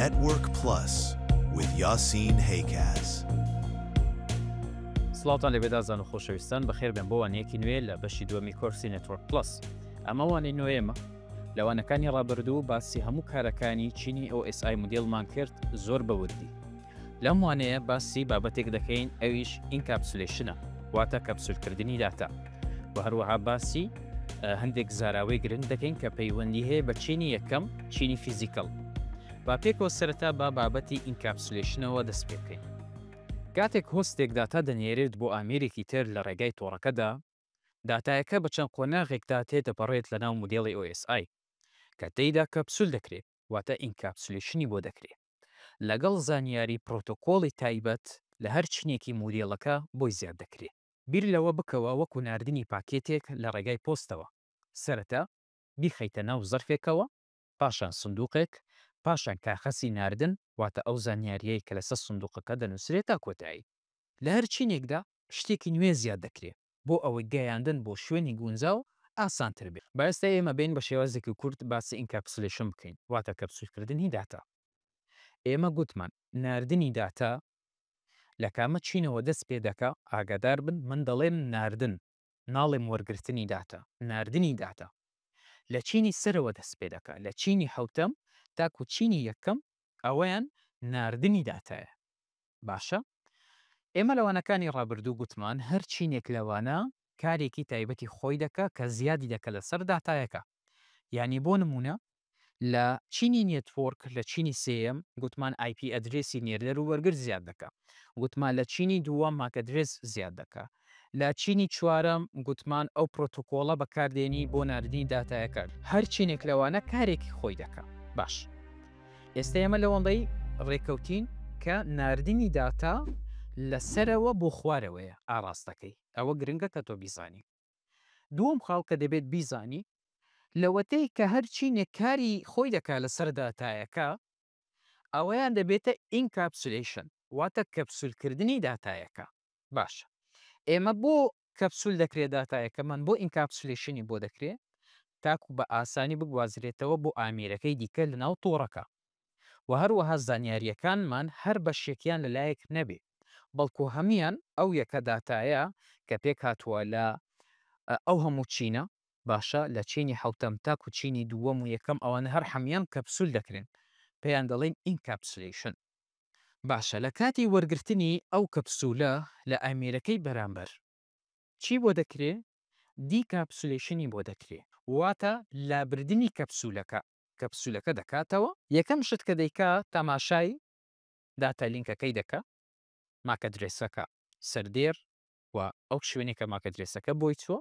Network Plus with Yassine Haykaz. سڵاوتان لەبێ دازان و خۆشەویستان بەخێر بێن بۆ وانەیەکی نوێ لە بەشی دووەمی کۆرسی نێتوەرک پلس. ئەمە وانەی نوێمە لەوانەکانی ڕابردوو باسی هەموو کارەکانی چینی OSI مدیڵمان کرد زۆر بەوردی. لەم وانەیە باسی بابەتێک دەکەین ئەویش ئینکاپسولیشنە، واتە کەپسولکردنی داتا، و هەروەها باسی هەندێک زاراوەی گرنگ دەکەین کە پەیوەندی هەیە بە چینی یەکەم، چینی فیزیکەڵ. با پێکەوە سەرەتا با بابەتی ئینکاپسولیشنەوە دەست پێ بکەین. کاتێک هۆستێک داتا دەنێرێت بۆ ئامێرێکی تر لە ڕێگای تۆڕەکەدا، داتایەکە بە چەند قۆناغێکدا تێدەپەڕێت لە ناو مودێڵی OSI کە تێیدا کەپسول دەکرێت، واتە ئینکاپسولیشنی بۆ دەکرێت لەگەڵ زانیاری پرۆتۆکۆڵی تایبەت لە هەر چینێکی مودێڵەکە بۆی زیاد دەکرێت. بیر لەوە بکەوە وەکو ناردنی پاکێتێک لە ڕێگای پۆستەوە، سەرەتا بیخەیتە ناو زەرفێکەوە، پاشان سندوقێک، پاشان کاخەسی ناردن، واتە ئەو زانیاریەی کە لەسەر سندوقەکە دەنووسرێت تا کۆتایی. لە هەر چینێکدا شتێکی نوێ زیاد دەکرێت بۆ ئەوەی گەیاندن بۆ شوێنی گونجاو ئاسانتر بێت. بەئێستا ئێمە بین بە شێوازێکی کورت باسی ئینکاپسولیشن بکەین، واتە کەپسولکردنی داتا. ئێمە گوتمان ناردنی داتا لە کامە چینەوە دەست پێ دەکا، ئاگادار بن من دەڵێم ناردن، ناڵێم وەرگرتنی داتا، ناردنی داتا لە چینی سەرەوە دەست پێ دەکا، لە چینی حوتەم تاکو چینی یەکەم ئەوەیان ناردنی داتایە. باشە؟ ئێمە لەوانەکانی ڕابردوو گوتمان هەر چینێک لەوانە کارێکی تایبەتی خۆی دەکا کە زیادی دەکە لەسەر داتایەکە. یعنی بۆ نمونە لە چینی نێتوۆرک لە چینی سێم گوتمان IP ئەدرێسی نێردەر و وەرگر زیاد دەکا، گوتمان لە چینی دووەم ماکەدرێس زیاد دەکا، لە چینی چوارەم گوتمان ئەو پرۆتۆکۆڵە بەکاردێنی بۆ ناردنی داتایەکە. هەر چینێک لەوانە کارێکی خۆی دەکا. باش، ئێستا ئێمە لەوەندەی ڕێکەوتین کە ناردنی داتا لەسەرەوە بۆ خوارەوەیە ئاڕاستەکەی، ئەوە گرنگە کە تۆ بیزانی. دووەم خاڵ کە دەبێت بیزانی لەوەتەی کە هەر چینێک کاری خۆی دەکا لەسەر داتایەکە، ئەوەیان دەبێتە ئینکاپسولیشن، واتە کەپسولکردنی داتایەکە. باشە، ئێمە بۆ کەپسول دەکرێت داتایەکەمان بۆ ئینکاپسولیشنی بۆ دەکرێت تاکو بە ئاسانی بگوازرێتەوە بۆ ئامێرەکەی دیکە لە ناو تۆڕەکە، و هەروەها زانیاریەکانمان هەر بەشێکیان لەلایەک نەبێ، بەڵکو هەمیان ئەو یەکە داتایە کە پێک هاتووە لە ئەو هەموو چینە. باشە، لە چینی حوتەم تاکو چینی دووەم و یەکەم ئەوانە هەر هەمیان کەپسول دەکرێن، پێیان دەڵێن ئینکاپسولیشن. باشە، لە کاتی وەرگرتنی ئەو کەپسولە لە ئامێرەکەی بەرامبەر چی بۆ دەکرێت؟ دیکاپسولیشنی بۆ دەکرێت، واتە لابردنی کەپسولەکە دەکاتەوە. یەکەم شت کە دەیکا تەماشای داتا لینکەکەی دەکا، ماکەدرێسەکە سەردێر و ئەو شوێنی کە ماکەدرێسەکە بۆی چوە،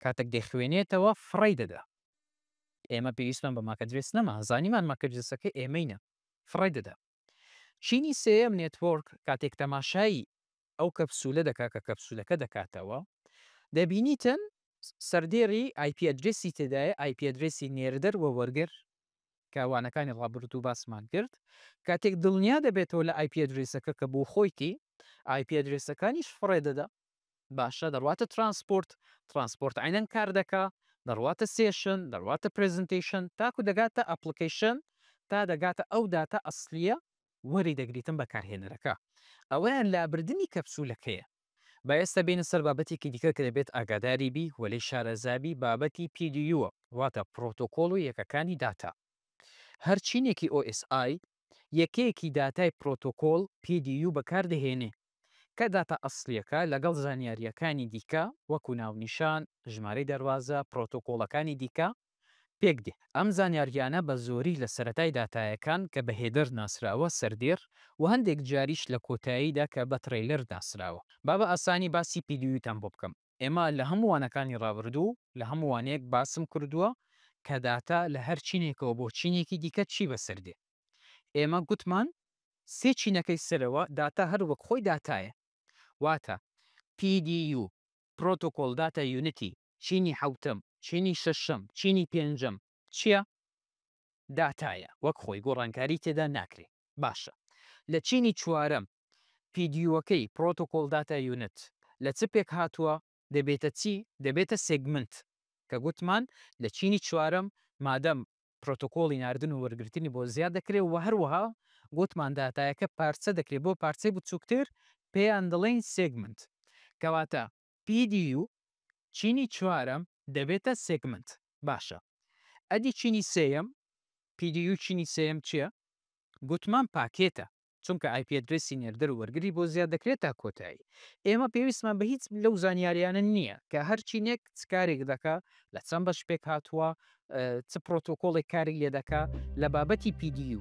کاتێک دەیخوێنێتەوە فڕی دەدا. ئێمە پێویستمان بە ماکەدرێس نەما، زانیمان ماکەدرێسەکە ئێمەینە، فڕی دەدا. چینی سێم نێتوۆرک کاتێک تەماشایی ئەو کەپسولە دەکا کە کەپسولەکە دەکاتەوە، دەبینیتن سەردێری IP ئەدرێسی تێدایە، IP ئەدرێسی نێردەر و وەرگر کاوانەکانی ڕابردوو باسمان کرد. کاتێک دڵنیا دەبێتەوە لە IP ئەدرێسەکە کە بۆ خۆیتی IP ئەدرێسەکانیش فڕێ دەدا. باشە، دەڕواتە ترانسپۆرت عینەن کار دەکا، دەڕواتە سێشن، دەڕواتە پرزنتیشن، تاکو دەگاتە ئەپلیکیشن، تا دەگاتە ئەو داتا ئەسلیە وەری دەگریتن بەکارهێنەرەکە. ئەوەیان لابردنی کەپسولەکەیە. با ئێستا بینە سەر بابەتێکی دیکە کە دەبێت ئاگاداری بی وەلەی شارەزابی بابەتی PDU-وە، واتە پرۆتۆکۆڵ و یەکەکانی داتا. هەر چینێکی OSI یەکەیەکی داتای پرۆتۆکۆڵ PDU بەکاردەهێنێ کە داتا ئەسلیەکە لەگەڵ زانیاریەکانی دیکە وەکو ناونیشان، ژمارەی دەواازە، پرۆتۆکۆڵەکانی دیکە پێک دێ. ئەم زانیاریانە بە زۆری لە سەرەتای داتایەکان کە بە هێدەر ناسراوە سەردێر و هەندێک جاریش لە کۆتاییدا کە بە ترەیلەر ناسراوە. با بە ئاسانی باسی PDU-تان بۆ بکەم. ئێمە لە هەمووانەکانی ڕابردوو لە هەمووانەیەک باسم کردووە کە داتا لە هەر چینێکەوە بۆ چینێکی دیکە چی بەسەردێ. ئێمە گوتمان سێ چینەکەی سەرەوە داتا هەر وەک خۆی داتایە، واتە PDU پرۆتۆکۆڵ داتا یونیتی، چینی حوتەم، چینی شەشەم، چینی پێنجەم چییە؟ داتایە، وەک خۆی گۆڕانکاری تێدا ناکرێ. باشە، لە چینی چوارەم PDU-ەکەی پرۆتۆکۆڵ داتا یونت لە چ پێک هاتووە؟ دەبێتە چی؟ دەبێتە سێگمنت، کە گوتمان لە چینی چوارەم مادەم پرۆتۆکۆڵی ناردن و وەرگرتنی بۆ زیاد دەکرێت و هەروەها گوتمان داتایەکە پارچە دەکرێت بۆ پارچەی بچووکتر پێیان دەڵێن سێگمنت کەواتە PDU چینی چوارەم دەبێتە سێگمنت باشە ئەدی چینی سێەم PDU چینی سێم چییە؟ گوتمان پاکێتە چونکە IP ئەدرێسی نێردەر و وەرگری بۆ زیاد دەکرێت تا کۆتایی ئێمە پێویستمان بە هیچ لەو زانیاریانە نییە کە هەر چینێک چکارێک دەکا لە چەند بەش پێک هاتووە چ پرۆتۆکۆڵێک کاری لێ دەکا لە بابەتی PDU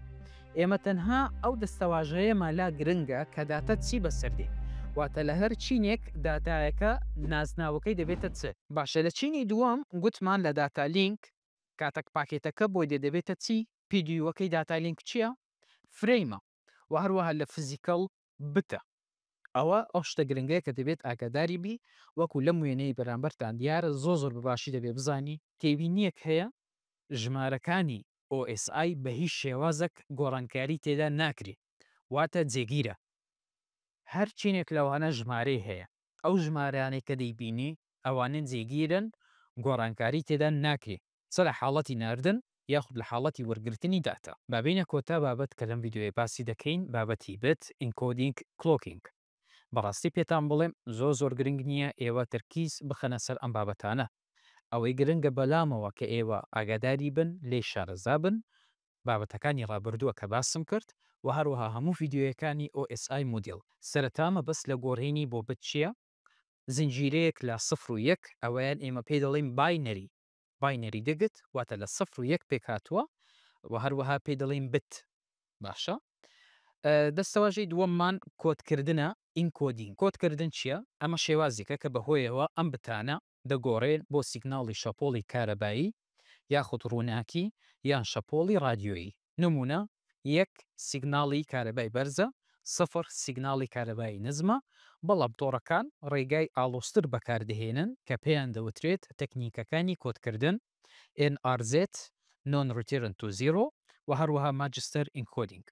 ئێمە تەنها ئەو دەستەواژەیەمە لا گرنگە کە داتە چی بەسەردێ واتە لە هەر چینێک داتایەکە نازناوەکەی دەبێتە چ باشە لە چینی دووەم گوتمان لە داتا لینک کاتەک پاکێتەکە بۆی دەبێتە چی PDUەکەی داتا لینک چییە؟ فرەیمە و هەروەها لە فزیکەڵ بتە ئەوە ئەو شتە گرنگەیە کە دەبێت ئاگاداری بی وەکو لەم وێنەی بەرامبەرتان دیارە زۆر بەباشی دەبێ بزانی تێبینیەک هەیە ژمارەکانی OSI بە هیچ شێوازەك گۆڕانکاری تێدا ناکرێت واتە جێگیرە هەر چینێک لەوانە ژمارەی هەیە ئەو ژمارانێک کە دەیبینی ئەوانن جێگیرن گۆڕانکاری تێدا ناکرێت چ لە حاڵەتی ناردن یاخود لە حاڵەتی وەرگرتنی داتا بابینە کۆتا بابەت کە لەم یددیوی باسی دەکەین بابەتی بت ئینکۆدینگ کلۆکینگ بەڕاستی پێتان بڵێم زۆر گرنگ نییە ئێوە تەرکیز بخەنە سەر ئەم بابەتانە ئەوەی گرنگە بەلامەوە کە ئێوە ئاگاداری بن لێ شارەزا بن بابەتەکانی ڕابردووە کە باسم کرد و هەروەها هەموو یددیوەکانی OSI مدل سەرەتامە بەس لە گۆڕینی بۆ بت چییە؟ زنجیرەیەک لە 0 ئەوەیان ئێمە پێ دەڵێن باینەری دەگت واتە لە 0 پێک هاتووە و هەروەها پێ دەڵێن بت باشە دەستەواژەی دووەممان کۆدکردنە ئینکۆدینگ کۆدکردن چییە؟ ئەمە شێوازێکە کە بەهۆیەوە ئەم بتانە دەگۆڕێن بۆ سیگناڵی شەپۆڵی کارەبایی یاخود ڕووناکی یان شەپۆڵی رادیۆیی نمونە یەک سیگناڵی کارەبای بەرزە 0 سیگناڵی کارەبایی نزمە بەڵام تۆڕەکان ڕێگای ئالۆستر بەکاردەهێنن کە پێیان دەوترێت تەکنیکەکانی کۆدکردن NRZ non return to zero و هەروەها ماجستەر ئینکۆدینگ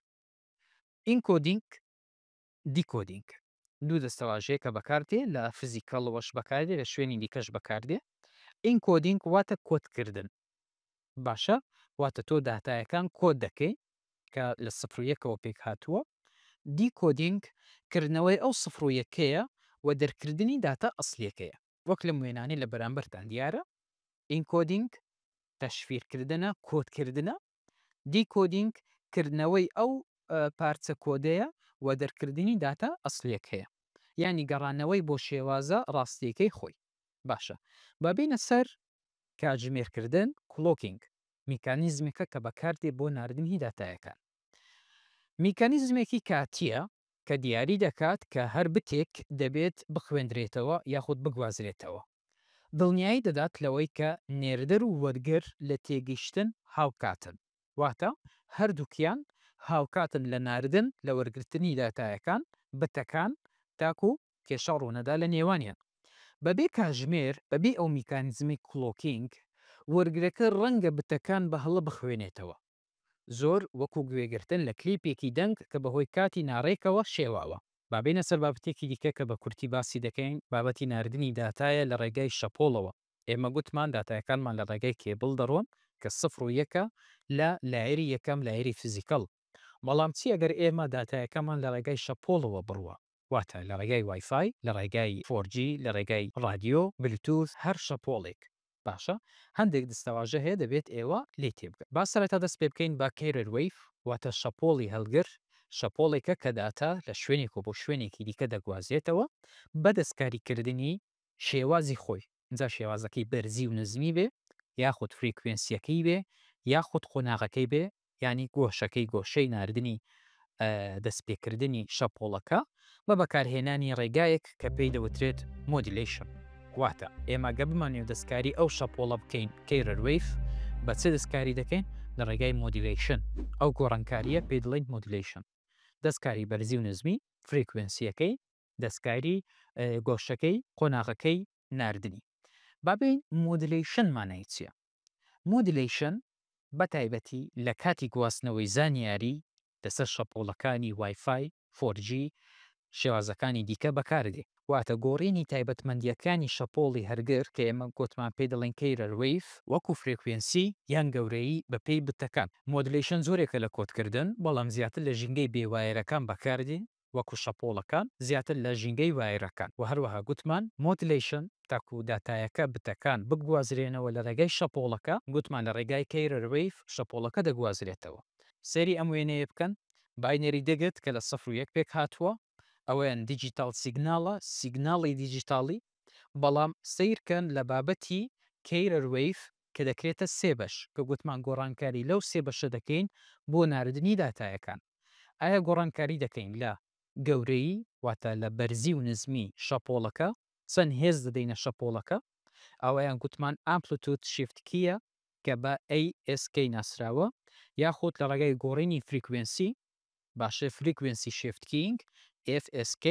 ئینکۆدینگ دیکۆدینگ دوو دەستەواژەیە کە بەکاردێ لە فزیکەڵەوەش بەکاردێ لە شوێنی دیکەش بەکاردێ ئینکۆدینگ واتە کۆدکردن باشە واتە تۆ داتایەکان کۆد دەکەی کە لە 0ەوە پێک هاتووە دیکۆدینگ کردنەوەی ئەو 0ەیە و دەرکردنی داتا ئەسلیەکەیە وەک لە وێنانی لە بەرامبەرتان دیارە ئینکۆدینگ تەشفیرکردنە کۆدکردنە دیکۆدینگ کردنەوەی ئەو پارچە کۆدەیە و دەرکردنی داتا ئەسلیەک هەیە ینی گەڕانەوەی بۆ شێوازە ڕاستیەکەی خۆی باشە بابینە سەر کاتژمێرکردن کلۆکینگ میکانیزمێکە کە بەکاردێ بۆ ناردنی داتایەکان میکانیزمێکی کاتیە کە دیاری دەکات کە هەر بتێک دەبێت بخوێندرێتەوە یاخود بگوازرێتەوە دڵنیایی دەدات لەوەی کە نێردەر و وەرگر لە تێگەیشتن هاوکاتن واتە هەردووکیان هاوکاتن لە ناردن لە وەرگرتنی داتایەکان بتەکان تاکو کێشە ڕوونەدا لە نێوانیان بەبێ کاژمێر بەبێ ئەو میکانیزمی کلۆکینگ وەرگرەکە ڕەنگە بتەکان بە هەڵە بخوێنێتەوە زۆر وەکو گوێگرتن لە کلیپێکی دەنگ کە بەهۆی کاتی ناڕێکەوە شێواوە بابینە سەر بابەتێکی دیکە کە بە کورتی باسی دەکەین بابەتی ناردنی داتایە لە ڕێگای شەپۆڵەوە ئێمە گوتمان داتایەکانمان لە ڕێگای کێبڵ دەڕۆن کە 0 لە لایری یەکەم لایری فیزیکەڵ بەڵام چی ئەگەر ئێمە داتایەکەمان لە ڕێگای شەپۆڵەوە بڕوە واتە لە ڕێگای وایفای لە ڕێگای 4G لە ڕێگای رادیۆ بلوتوث هەر شەپۆڵێک باشە هەندێک دەستەواژە هەیە دەبێت ئێوە لێ تێبگە با سەرەتا دەست پێ بکەین با کەیرر ویف واتە شەپۆڵی هەڵگر شەپۆڵێکە کە داتا لە شوێنێک و بۆ شوێنێکی دیکە دەگوازێتەوە بە دەستکاریکردنی شێوازی خۆی اینجا شێوازەکەی بەرزی و نزمی بێ یاخود فریکوێنسیەکەی بێ یاخود قۆناغەکەی بێ ینی گۆشەکەی گۆشەی ناردنی دەستپێکردنی شەپۆڵەکە بە بەکارهێنانی ڕێگایەک کە پێی دەوترێت مۆدیلیشن واتە ئێمە گە بمانێ دەستکاری ئەو شەپۆڵە بکەین کەیرر ویف بە چه دەستکاری دەکەین لە ڕێگای مۆدیلیشن ئەو گۆڕانکاریە پێ دڵێن مۆدیلیشن دەستکاری بەرزی و نزمی فریکوێنسیەکەی دەستکاری گۆشەکەی قۆناغەکەی ناردنی بابین مۆدیلیشن مانای چییە مۆدیلیشن بە تایبەتی لە کاتی گواستنەوەی زانیاری دەسەر شەپۆڵەکانی وایفای 4G شێوازەکانی دیکە بەکاردێ واتە گۆڕینی تایبەتمەندیەکانی شەپۆڵی هەرگر کە ئێمە گوتمان پێ دەڵێن کەیرەر ویف وەکو فرێکوێنسی یان گەورەی بەپێی بتەکان. مۆدلیشن زۆرێکە لە کۆدکردن بەڵام زیاتر لە ژینگەی بێوایەرەکان بەکاردێن وەکو شەپۆڵەکان زیاتر لە ژینگەی وایرەکان و هەروەها گوتمان مۆدلیشن تاکو داتایەکە بتەکان بگوازرێنەوە لە ڕێگای شەپۆڵەکە گوتمان لە ڕێگای کەیرەر ویف شەپۆڵەکە دەگوازرێتەوە. سەیری ئەم وێنەیە بکەن باینەری دەگت کە لە 1 پێک هاتووە ئەوەیان دیجیتال سیگناڵە سیگناڵی دیجیتالی بەڵام سیرکەن لە بابەتی کەیرەر ویف کە دەکرێتە سێ بەش کە گوتمان گۆڕانکاری لەو سێ بەشە دەکەین بۆ ناردنی داتایەکان. ئایا گۆڕانکاری دەکەین لە گەورەی واتە لە بەرزی و نزمی شەپۆڵەکە چەند هێز دەدەینە شەپۆڵەکە ئەوەیان گوتمان ئامپلتوت شیفتکیە کە بە ASK ناسراوە یاخود لە ڕێگای گۆڕینی فریکوێنسی باشە فریکوێنسی شیفتکینگ FSK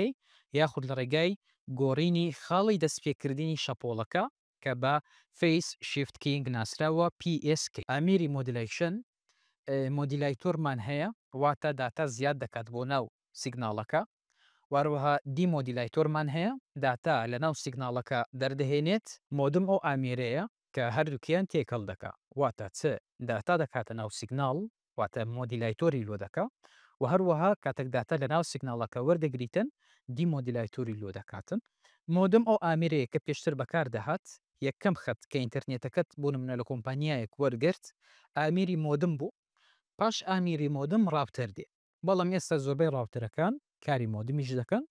یاخود لە ڕێگای گۆڕینی خاڵی دەستپێکردنی شەپۆڵەکە کە بە فیس شیفتکینگ ناسراوە PSK. ئامیری مۆدلیشن مۆدیلایتۆرمان هەیە واتە داتا زیاد دەکات بۆ ناو سیگناڵەکە واروەها دیمۆدیلایتۆرمان هەیە داتا لە ناو سیگناڵەکە دەردەهێنێت مۆدم ئەو ئامێرەیە کە هەردووکیان تێکەڵ دەکا واتە چ داتا دەکاتە ناو سیگناڵ واتە مۆدیلایتۆری لۆ دەکا و هەروەها کاتێک داتا لە ناو سیگناڵەکە وەردەگریتن دیمۆدیلایتۆری لۆ دەکاتن. مۆدم ئەو ئامێرەیە کە پێشتر بەکار دەهات یەکەم خەت کە ئینتەرنێتەکەت بۆ نمونە لە کۆمپانیایەک وەرگرت ئامیری مۆدم بوو پاش ئامیری مۆدم ڕاوتەر دێ بەڵام ئێستا زۆربەی ڕاوتەرەکان کاری مۆدمیش دەکەن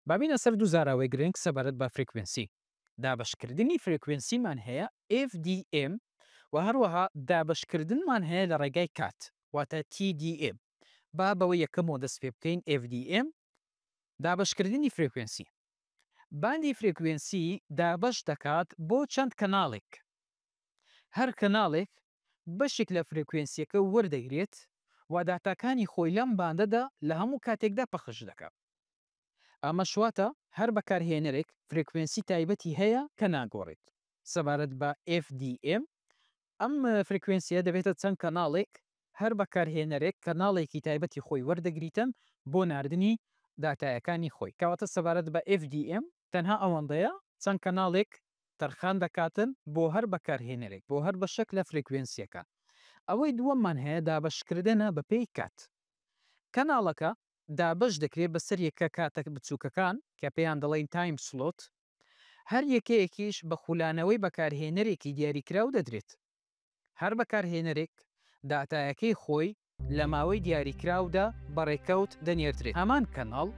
بابینە سەر دوو زاراوەی گرنگ سەبارەت بە فریکوێنسی. دابشکردنی فریکوێنسیمان هەیە FDM و هەروەها دابشکردنمان هەیە لە ڕێگای کات واتە TDM. با بەوەی یەکەمەوە دەست پێ بکەین FDM دابشکردنی فریکوێنسی. باندی فریکوێنسی دابش دەکات بۆ چەند کەناڵێک هەر کەناڵێک بەشێک لە فریکوێنسیەکە وەردەگرێت و داتاکانی خۆی لەم باندەدا لە هەموو کاتێکدا پەخش دەکات. ئەمە شواتە هەر بەکارهێنەرێک فریکوێنسی تایبەتی هەیە کە ناگۆڕێت. سەبارەت بە FDM ئەم فریکوێنسیە دەبێتە چەند کەناڵێک هەر بەکارهێنەرێک کەناڵێکی تایبەتی خۆی وەردەگریتن بۆ ناردنی داتایەکانی خۆی کەواتە سەبارەت بە FDM تەنها ئەوەندەیە چەند کەناڵێک تەرخان دەکاتن بۆ هەر بەکارهێنەرێک بۆ هەر بەشێک لە فریکوێنسیەکە. ئەوەی دووەممان هەیە دابشکردنە بە پێی کات. کەناڵەکە دابش دەکرێت بەسەر یەکە کاتێک بچووکەکان کە پێیان دەڵێن تایم سلۆت هەر یەکەیەکیش بە خولانەوەی بەکارهێنەرێکی دیاریکراو دەدرێت. هەر بەکارهێنەرێک داتایەکەی خۆی لە ماوەی دیاریکراودا بەڕێکەوت دەنێردرێت. هەمان کەناڵ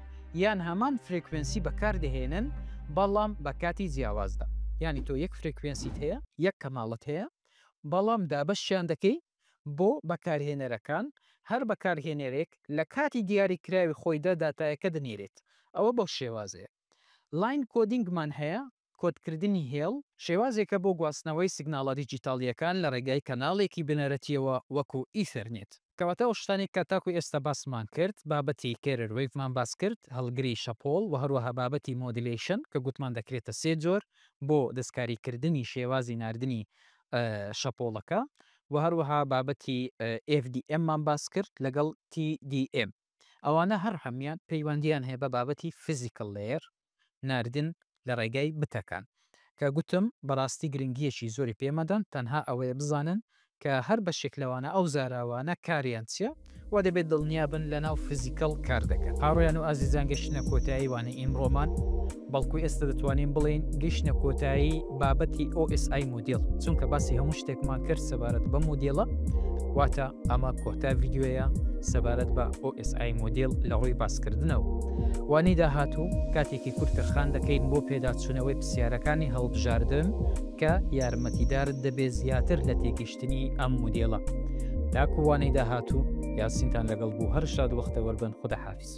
یان هەمان فریکوێنسی بەکاردەهێنن بەڵام بە کاتی جیاوازدا ینی تۆ یەک فریکوێنسیت هەیە یەک کەناڵت هەیە بەڵام دابشیان دەکەی بۆ بەکارهێنەرەکان هەر بەکارهێنەرێک لە کاتی دیاریکراوی خۆیدا داتایەکە دەنێرێت. ئەوە بەو شێوازەیە. لاین کۆدینگمان هەیە کۆدکردنی هێڵ شێوازێکە بۆ گواستنەوەی سیگناڵە دیجیتالیەکان لە ڕێگای کەناڵێکی بنەرەتیەوە وەکو ئیثەرنێت. کەواتە ئەو شتانێک کە تاکو ئێستا باسمان کرد بابەتی کەیرەر ویفمان باس کرد هەڵگری شەپۆڵ و هەروەها بابەتی مۆدلیشن کە گوتمان دەکرێتە سێ جۆر بۆ دەستکاریکردنی شێوازی ناردنی شەپۆڵەکە و هەروەها بابەتی FDM مان باس کرد لەگەڵ TDM. ئەوانە هەر هەمیان پەیوەندیان هەیە بە بابەتی فیزیکل لێر ناردن لە ڕێگای بتەکان کە گوتم بەڕاستی گرنگیەکی زۆری پێمەدەن تەنها ئەوەیە بزانن کە هەر بەشێک لەوانە ئەو زاراوانە کاریان چیە و دەبێت دڵنیابن لە ناو فیزیکل کار دەکەن. هاڕۆیان و ئازیزان گەشتنە کۆتایی وانە ئیمڕۆمان بەڵکوی ئێستا دەتوانین بڵین گەشتنە کۆتایی بابەتی OSI مۆدیل چونکە باسی هەموو شتێکمان کرد سەبارەت بە مۆدیڵە واتە ئەمە کۆتا ڤیددیۆیە سەبارەت بە OSI مۆدیل لە ڕووی باسکردنەوە. وانەی داهاتوو کاتێکی کورتترخان دەکەین بۆ پێداچوونەوەی پرسیارەکانی هەڵبژاردن کە یارمەتیدارت دەبێت زیاتر لە تێگەشتنی ئەم مودێڵە. تاکووانەی داهاتوو یاسینتان لەگەڵ بوو هەر شاد وەختە وەربن خودە حافیز.